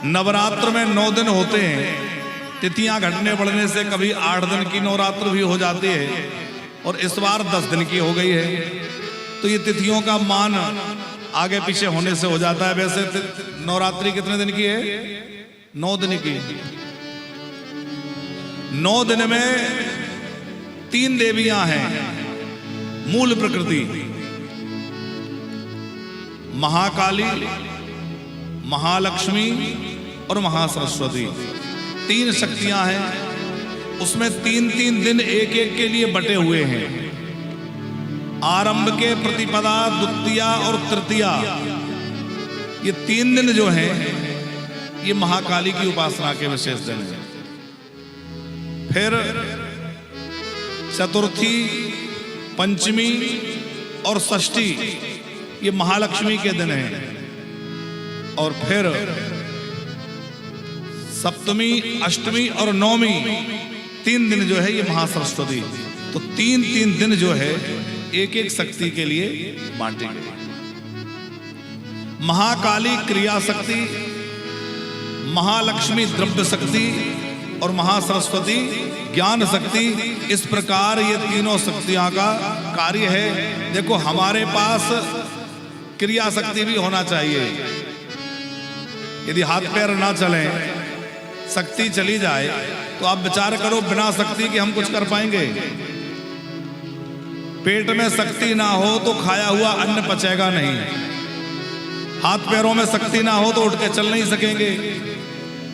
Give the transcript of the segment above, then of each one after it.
नवरात्र में 9 दिन होते हैं। तिथियां घटने बढ़ने से कभी 8 दिन की नवरात्र भी हो जाती है और इस बार 10 दिन की हो गई है। तो ये तिथियों का मान आगे पीछे होने से हो जाता है। वैसे नवरात्रि कितने दिन की है? 9 दिन की। 9 दिन में 3 देवियां हैं मूल प्रकृति, महाकाली, महालक्ष्मी और महासरस्वती। 3 शक्तियां हैं। उसमें 3-3 दिन एक एक के लिए बटे हुए हैं। आरंभ के प्रतिपदा, द्वितीया और तृतीया, ये 3 दिन जो हैं ये महाकाली की उपासना के विशेष दिन हैं। फिर चतुर्थी, पंचमी और षष्ठी ये महालक्ष्मी के दिन हैं। और फिर सप्तमी, अष्टमी और नवमी 3 दिन जो है ये महासरस्वती। तो 3-3 दिन जो है एक एक शक्ति के लिए बांटे गए। महाकाली क्रिया शक्ति, महालक्ष्मी द्रव्य शक्ति और महासरस्वती ज्ञान शक्ति। इस प्रकार ये तीनों शक्तियां का कार्य है। देखो, हमारे पास क्रिया शक्ति भी होना चाहिए। यदि हाथ पैर ना चलें, शक्ति चली जाए, तो आप विचार करो बिना शक्ति के हम कुछ कर पाएंगे? पेट में शक्ति ना हो तो खाया हुआ अन्न पचेगा नहीं। हाथ पैरों में शक्ति ना हो तो उठ के चल नहीं सकेंगे,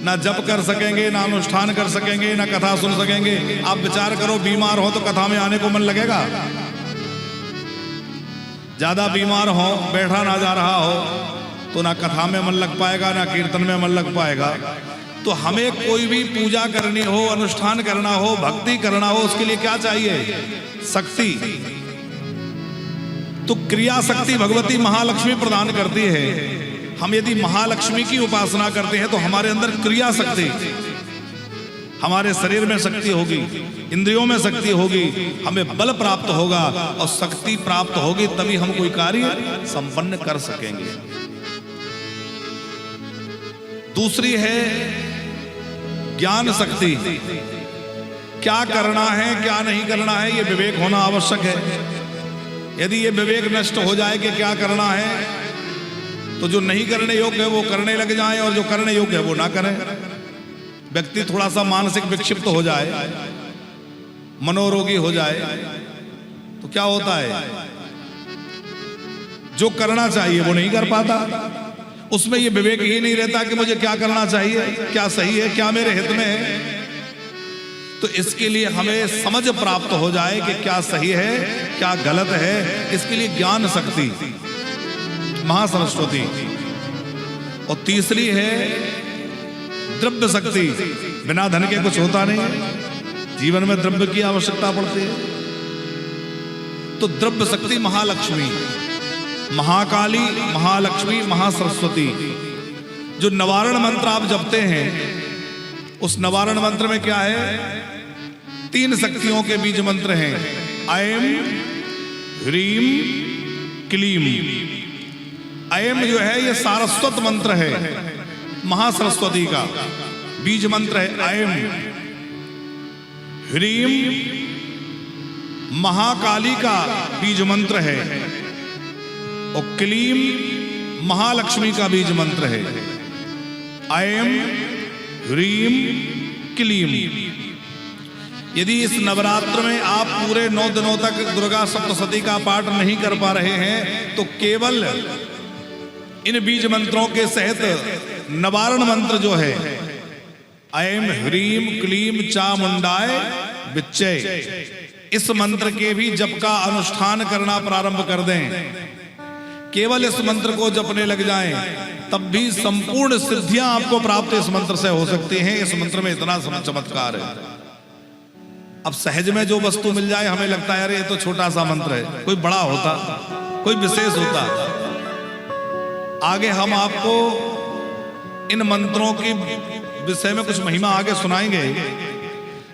ना जप कर सकेंगे, ना अनुष्ठान कर सकेंगे, ना कथा सुन सकेंगे। आप विचार करो, बीमार हो तो कथा में आने को मन लगेगा? ज्यादा बीमार हो, बैठा ना जा रहा हो तो ना कथा में मन लग पाएगा, ना कीर्तन में मन लग पाएगा। तो हमें कोई भी पूजा करनी हो, अनुष्ठान करना हो, भक्ति करना हो, उसके लिए क्या चाहिए? शक्ति। तो क्रिया शक्ति भगवती महालक्ष्मी प्रदान करती है। हम यदि महालक्ष्मी की उपासना करते हैं तो हमारे अंदर क्रिया शक्ति, हमारे शरीर में शक्ति होगी, इंद्रियों में शक्ति होगी, हमें बल प्राप्त होगा और शक्ति प्राप्त होगी, तभी हम कोई कार्य संपन्न कर सकेंगे। दूसरी है ज्ञान शक्ति। क्या करना है, क्या नहीं करना है, ये विवेक होना आवश्यक है। यदि ये विवेक नष्ट हो जाए कि क्या करना है, तो जो नहीं करने योग्य है वो करने लग जाए और जो करने योग्य है वो ना करें। व्यक्ति थोड़ा सा मानसिक विक्षिप्त हो जाए, मनोरोगी हो जाए, तो क्या होता है? जो करना चाहिए वो नहीं कर पाता। उसमें ये विवेक ही नहीं रहता कि मुझे क्या करना चाहिए, क्या सही है, क्या मेरे हित में है। तो इसके लिए हमें समझ प्राप्त हो जाए कि क्या सही है, क्या गलत है। इसके लिए ज्ञान शक्ति, महासरस्वती। और तीसरी है द्रव्य शक्ति। बिना धन के कुछ होता नहीं, जीवन में द्रव्य की आवश्यकता पड़ती है। तो द्रव्य शक्ति महालक्ष्मी, महाकाली, महालक्ष्मी, महासरस्वती। जो नवारण मंत्र आप जपते हैं, उस नवारण मंत्र में क्या है? 3 शक्तियों के बीज मंत्र हैं। ऐं, ह्रीं, क्लीं। ऐं जो है ये सारस्वत मंत्र है, महासरस्वती का बीज मंत्र है ऐं। ह्रीं महाकाली का बीज मंत्र है और क्लीं महालक्ष्मी का बीज मंत्र है। ऐं, ह्रीं, क्लीं। यदि इस नवरात्र में आप पूरे 9 दिनों तक दुर्गा सप्तशती का पाठ नहीं कर पा रहे हैं, तो केवल इन बीज मंत्रों के सहित नवारण मंत्र जो है ऐं, ह्रीं, क्लीं, चामुंडाय विच्चय, इस मंत्र के भी जप का अनुष्ठान करना प्रारंभ कर दें। केवल इस मंत्र को जपने लग जाएं, तब भी संपूर्ण सिद्धियां आपको प्राप्त इस मंत्र से हो सकती हैं। इस मंत्र में इतना चमत्कार है। अब सहज में जो वस्तु मिल जाए, हमें लगता है यार ये तो छोटा सा मंत्र है, कोई बड़ा होता, कोई विशेष होता। आगे हम आपको इन मंत्रों की विषय में कुछ महिमा आगे सुनाएंगे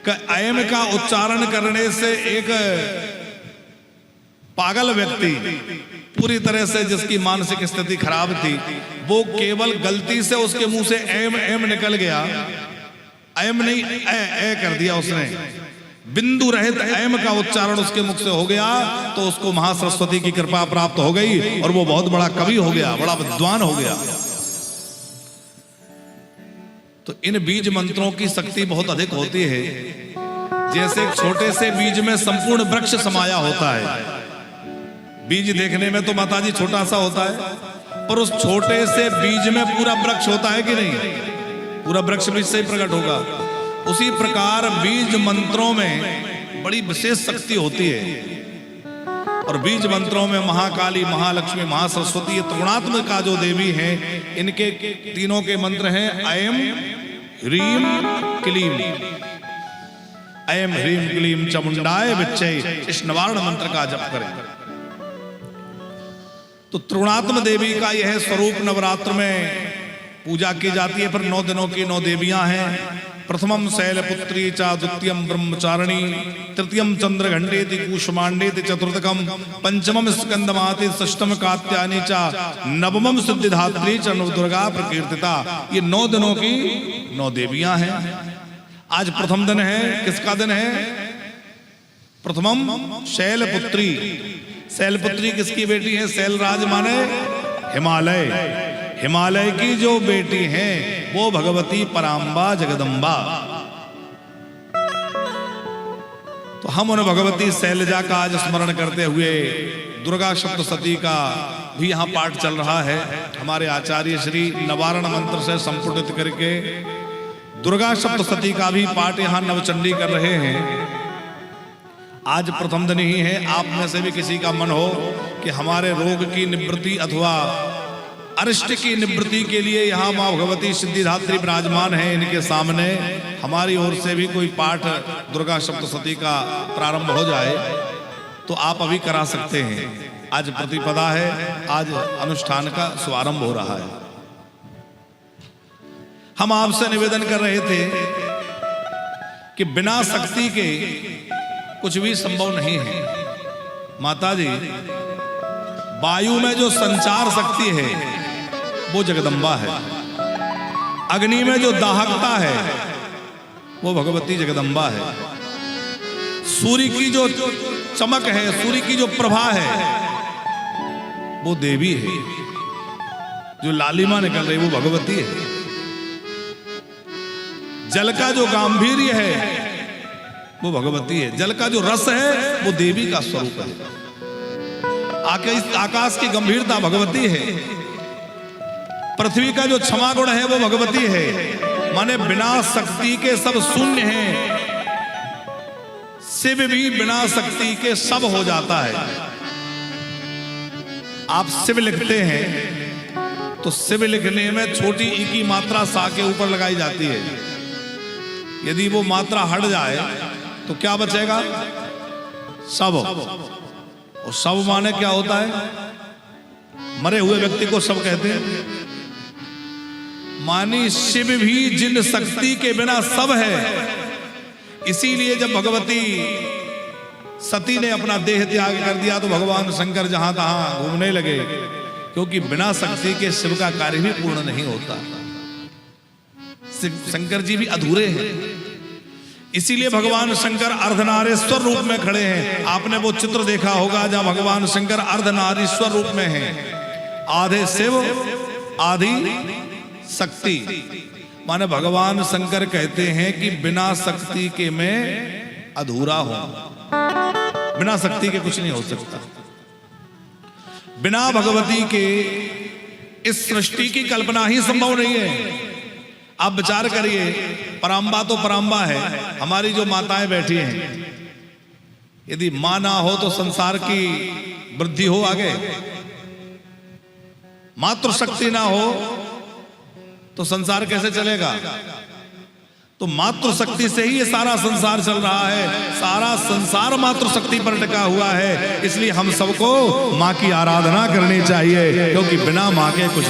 कि ऐं का उच्चारण करने से एक पागल व्यक्ति, पूरी तरह से जिसकी मानसिक स्थिति खराब थी, वो केवल गलती से उसके मुंह से एम निकल गया, एम नहीं ए कर दिया उसने, बिंदु रहित एम का उच्चारण उसके मुख से हो गया, तो उसको महासरस्वती की कृपा प्राप्त हो गई और वो बहुत बड़ा कवि हो गया, बड़ा विद्वान हो गया। तो इन बीज मंत्रों की शक्ति बहुत अधिक होती है। जैसे छोटे से बीज में संपूर्ण वृक्ष समाया होता है। बीज देखने में तो माताजी छोटा सा होता है, पर उस छोटे से बीज में पूरा वृक्ष होता है कि नहीं? पूरा वृक्ष बीज से ही प्रकट होगा। उसी प्रकार बीज मंत्रों में बड़ी विशेष शक्ति होती है। और बीज मंत्रों में महाकाली, महालक्ष्मी, महासरस्वती, ये त्रिगुणात्मक का जो देवी हैं, इनके तीनों के मंत्र हैं ऐम ह्रीम क्लीम। ऐम ह्रीम क्लीम चामुंडाय विच्चय, इस निवारण मंत्र का जप करें। तो त्रिगुणात्म देवी का यह स्वरूप नवरात्र में पूजा की जाती है। पर 9 दिनों की 9 देवियां हैं। प्रथमम शैलपुत्री चा, द्वितीयम ब्रह्मचारिणी, तृतीयम चंद्रघंटेति कूष्मांडेति, चतुर्थकम पंचमम स्कंदमाति, षष्ठम कात्यायनी चा, नवमम सिद्धिधात्री च नवदुर्गा प्रकीर्तिता। ये 9 दिनों की 9 देवियां हैं। आज प्रथम दिन है। किसका दिन है? प्रथमम शैलपुत्री। शैलपुत्री किसकी बेटी है? शैलराज माने हिमालय। हिमालय की जो बेटी हैं वो भगवती पराम्बा जगदम्बा। तो हम उन भगवती शैलजा का आज स्मरण करते हुए दुर्गा सप्तशती का भी यहाँ पाठ चल रहा है। हमारे आचार्य श्री निवारण मंत्र से संपुटित करके दुर्गा सप्तशती का भी पाठ यहाँ नवचंडी कर रहे हैं। आज प्रथम दिन ही है। आप में से भी किसी का मन हो कि हमारे रोग की निवृत्ति अथवा अरिष्ट की निवृत्ति के लिए यहाँ माँ भगवती सिद्धिदात्री विराजमान है, इनके सामने हमारी ओर से भी कोई पाठ दुर्गा सप्तशती का प्रारंभ हो जाए तो आप अभी करा सकते हैं। आज प्रतिपदा है, आज अनुष्ठान का शुभारंभ हो रहा है। हम आपसे निवेदन कर रहे थे कि बिना शक्ति के कुछ भी संभव नहीं है। माता जी, वायु में जो संचार शक्ति है वो जगदम्बा है। अग्नि में जो दाहकता है वो भगवती जगदम्बा है। सूर्य की जो चमक है, सूर्य की जो प्रभा है वो देवी है। जो लालिमा निकल रही वो भगवती है। जल का जो गांभीर्य है वो भगवती है। जल का जो रस है वो देवी का स्वरूप है। आकाश की गंभीरता भगवती है। पृथ्वी का जो क्षमा गुण है वो भगवती है। माने बिना शक्ति के सब शून्य हैं। शिव भी बिना शक्ति के सब हो जाता है। आप शिव लिखते हैं तो शिव लिखने में छोटी ई की मात्रा सा के ऊपर लगाई जाती है। यदि वो मात्रा हट जाए तो क्या बचेगा? शव। और शव माने क्या होता है? मरे हुए व्यक्ति को शव कहते हैं। मानी शिव भी जिन शक्ति के बिना सब है। इसीलिए जब भगवती सती ने अपना देह त्याग कर दिया तो भगवान शंकर जहां तहां घूमने लगे, क्योंकि बिना शक्ति के शिव का कार्य भी पूर्ण नहीं होता। शंकर जी भी अधूरे हैं। इसीलिए भगवान शंकर अर्धनारीश्वर रूप में खड़े हैं। आपने वो चित्र देखा होगा जहां भगवान शंकर अर्धनारीश्वर रूप में हैं। आधे शिव आधी शक्ति। माने भगवान शंकर कहते हैं कि बिना शक्ति के मैं अधूरा हूं। बिना शक्ति के कुछ नहीं हो सकता। बिना भगवती के इस सृष्टि की कल्पना ही संभव नहीं है। आप विचार करिए, पराम्बा तो पराम्बा है। हमारी जो माताएं बैठी हैं, यदि मां ना हो तो संसार की वृद्धि हो आगे। मातृशक्ति ना हो तो संसार कैसे चलेगा? तो मातृशक्ति से ही ये सारा संसार चल रहा है। सारा संसार मातृशक्ति पर टिका हुआ है। इसलिए हम सबको मां की आराधना करनी चाहिए, क्योंकि बिना मां के कुछ